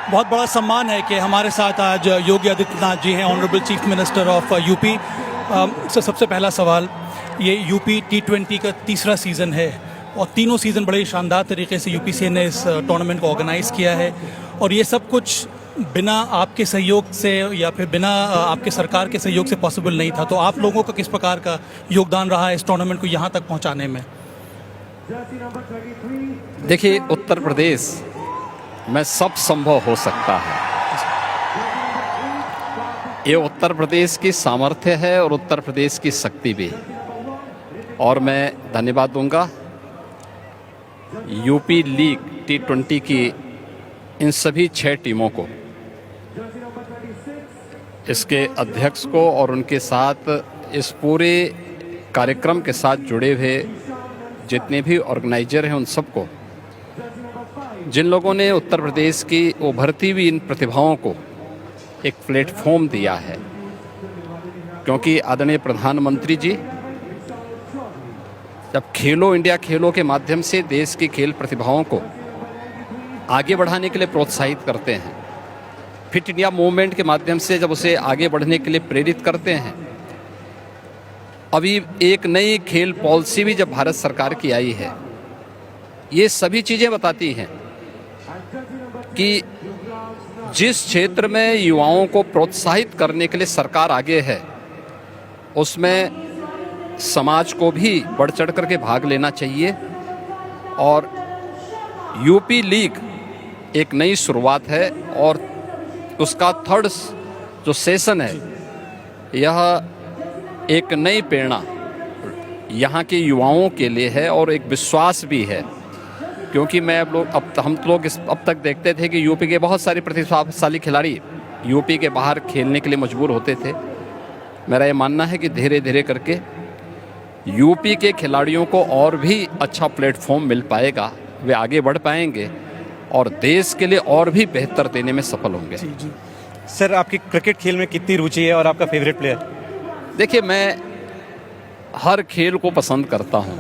बहुत बड़ा सम्मान है कि हमारे साथ आज योगी आदित्यनाथ जी हैं, honourable chief minister of UP. सबसे पहला सवाल, ये यूपी T20 का तीसरा सीज़न है और तीनों सीज़न बड़े शानदार तरीके से यूपीसीए ने इस टूर्नामेंट को ऑर्गेनाइज़ किया है और ये सब कुछ बिना आपके सहयोग से या फिर बिना आपके सरकार के सहयोग से पॉसिबल नहीं था। तो आप लोगों का किस प्रकार का योगदान रहा है इस टूर्नामेंट को यहाँ तक पहुँचाने में? देखिए, उत्तर प्रदेश में सब संभव हो सकता है। ये उत्तर प्रदेश की सामर्थ्य है और उत्तर प्रदेश की शक्ति भी। और मैं धन्यवाद दूंगा यूपी लीग T20 की इन सभी 6 टीमों को, इसके अध्यक्ष को और उनके साथ इस पूरे कार्यक्रम के साथ जुड़े हुए जितने भी ऑर्गेनाइजर हैं उन सबको, जिन लोगों ने उत्तर प्रदेश की उभरती हुई इन प्रतिभाओं को एक प्लेटफॉर्म दिया है। क्योंकि आदरणीय प्रधानमंत्री जी जब खेलो इंडिया खेलों के माध्यम से देश की खेल प्रतिभाओं को आगे बढ़ाने के लिए प्रोत्साहित करते हैं, फिट इंडिया मूवमेंट के माध्यम से जब उसे आगे बढ़ने के लिए प्रेरित करते हैं, अभी एक नई खेल पॉलिसी भी जब भारत सरकार की आई है, ये सभी चीज़ें बताती हैं कि जिस क्षेत्र में युवाओं को प्रोत्साहित करने के लिए सरकार आगे है, उसमें समाज को भी बढ़ चढ़ करके भाग लेना चाहिए। और यूपी लीग एक नई शुरुआत है और उसका थर्ड जो सेशन है, यह एक नई प्रेरणा यहाँ के युवाओं के लिए है और एक विश्वास भी है। क्योंकि हम लोग अब तक देखते थे कि यूपी के बहुत सारे प्रतिभाशाली खिलाड़ी यूपी के बाहर खेलने के लिए मजबूर होते थे। मेरा ये मानना है कि धीरे धीरे करके यूपी के खिलाड़ियों को और भी अच्छा प्लेटफॉर्म मिल पाएगा, वे आगे बढ़ पाएंगे और देश के लिए और भी बेहतर देने में सफल होंगे। जी जी। सर, आपकी क्रिकेट खेल में कितनी रुचि है और आपका फेवरेट प्लेयर? देखिए, मैं हर खेल को पसंद करता हूं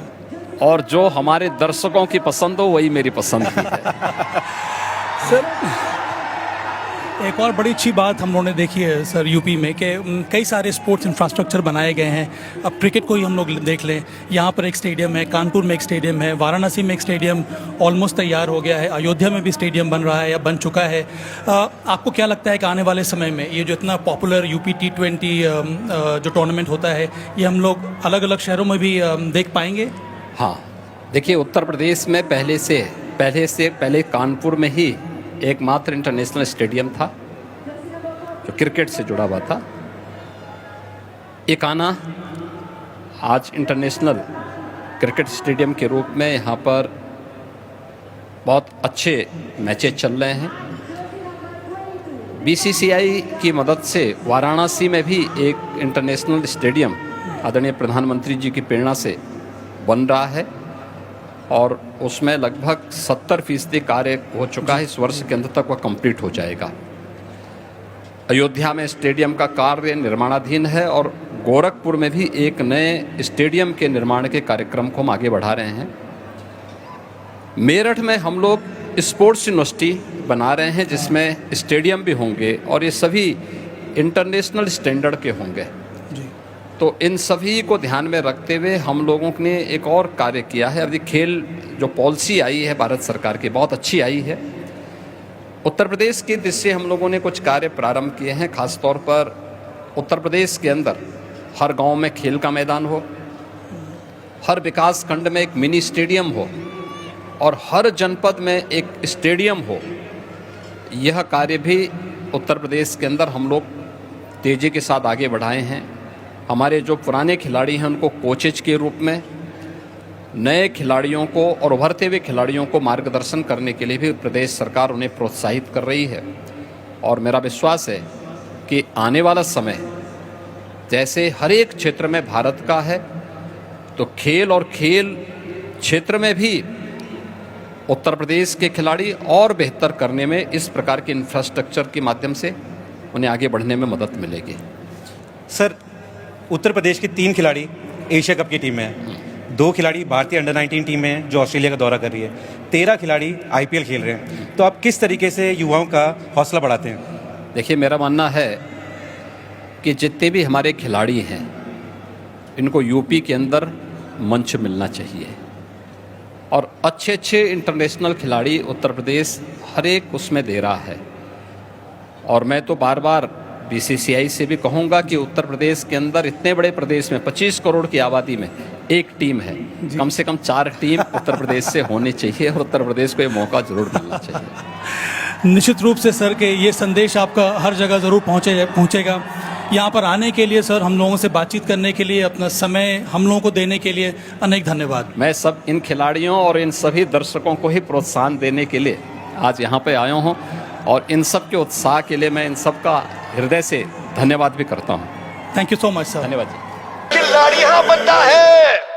और जो हमारे दर्शकों की पसंद हो वही मेरी पसंद भी है। सर, एक और बड़ी अच्छी बात हम लोगों ने देखी है सर यूपी में कि कई सारे स्पोर्ट्स इंफ्रास्ट्रक्चर बनाए गए हैं। अब क्रिकेट को ही हम लोग देख लें, यहाँ पर एक स्टेडियम है, कानपुर में एक स्टेडियम है, वाराणसी में एक स्टेडियम ऑलमोस्ट तैयार हो गया है, अयोध्या में भी स्टेडियम बन रहा है या बन चुका है। आपको क्या लगता है कि आने वाले समय में ये जो इतना पॉपुलर यूपी T20 जो टूर्नामेंट होता है, ये हम लोग अलग अलग शहरों में भी देख पाएंगे? हाँ, देखिए, उत्तर प्रदेश में पहले कानपुर में ही एकमात्र इंटरनेशनल स्टेडियम था जो क्रिकेट से जुड़ा हुआ था। एकाना आज इंटरनेशनल क्रिकेट स्टेडियम के रूप में यहाँ पर बहुत अच्छे मैचेस चल रहे हैं। BCCI की मदद से वाराणसी में भी एक इंटरनेशनल स्टेडियम आदरणीय प्रधानमंत्री जी की प्रेरणा से बन रहा है और उसमें लगभग 70% कार्य हो चुका है। इस वर्ष के अंत तक वह कंप्लीट हो जाएगा। अयोध्या में स्टेडियम का कार्य निर्माणाधीन है और गोरखपुर में भी एक नए स्टेडियम के निर्माण के कार्यक्रम को हम आगे बढ़ा रहे हैं। मेरठ में हम लोग स्पोर्ट्स यूनिवर्सिटी बना रहे हैं जिसमें स्टेडियम भी होंगे और ये सभी इंटरनेशनल स्टैंडर्ड के होंगे। तो इन सभी को ध्यान में रखते हुए हम लोगों ने एक और कार्य किया है। अभी खेल जो पॉलिसी आई है भारत सरकार की बहुत अच्छी आई है। उत्तर प्रदेश की दृष्टि से हम लोगों ने कुछ कार्य प्रारंभ किए हैं। खासतौर पर उत्तर प्रदेश के अंदर हर गांव में खेल का मैदान हो, हर विकास खंड में एक मिनी स्टेडियम हो और हर जनपद में एक स्टेडियम हो। यह कार्य भी उत्तर प्रदेश के अंदर हम लोग तेज़ी के साथ आगे बढ़ाए हैं। हमारे जो पुराने खिलाड़ी हैं उनको कोचेज के रूप में, नए खिलाड़ियों को और उभरते हुए खिलाड़ियों को मार्गदर्शन करने के लिए भी प्रदेश सरकार उन्हें प्रोत्साहित कर रही है। और मेरा विश्वास है कि आने वाला समय जैसे हर एक क्षेत्र में भारत का है, तो खेल और खेल क्षेत्र में भी उत्तर प्रदेश के खिलाड़ी और बेहतर करने में इस प्रकार के इंफ्रास्ट्रक्चर के माध्यम से उन्हें आगे बढ़ने में मदद मिलेगी। सर, उत्तर प्रदेश के 3 खिलाड़ी एशिया कप की टीम में हैं। 2 खिलाड़ी भारतीय अंडर 19 टीम में हैं जो ऑस्ट्रेलिया का दौरा कर रही है, 13 खिलाड़ी आईपीएल खेल रहे हैं, तो आप किस तरीके से युवाओं का हौसला बढ़ाते हैं? देखिए, मेरा मानना है कि जितने भी हमारे खिलाड़ी हैं इनको यूपी के अंदर मंच मिलना चाहिए और अच्छे अच्छे इंटरनेशनल खिलाड़ी उत्तर प्रदेश हर एक उसमें दे रहा है। और मैं तो बार बार बीसीसीआई से भी कहूँगा कि उत्तर प्रदेश के अंदर इतने बड़े प्रदेश में 25 करोड़ की आबादी में एक टीम है, कम से कम 4 टीम उत्तर प्रदेश से होनी चाहिए और उत्तर प्रदेश को ये मौका जरूर मिलना चाहिए। निश्चित रूप से सर के ये संदेश आपका हर जगह ज़रूर पहुंचेगा। यहाँ पर आने के लिए सर, हम लोगों से बातचीत करने के लिए, अपना समय हम लोगों को देने के लिए अनेक धन्यवाद। मैं सब इन खिलाड़ियों और इन सभी दर्शकों को ही प्रोत्साहन देने के लिए आज यहाँ पे आया हूँ और इन सब के उत्साह के लिए मैं इन सब का हृदय से धन्यवाद भी करता हूँ। Thank you so much sir. धन्यवाद जी। खिलाड़ी यहाँ बनता है।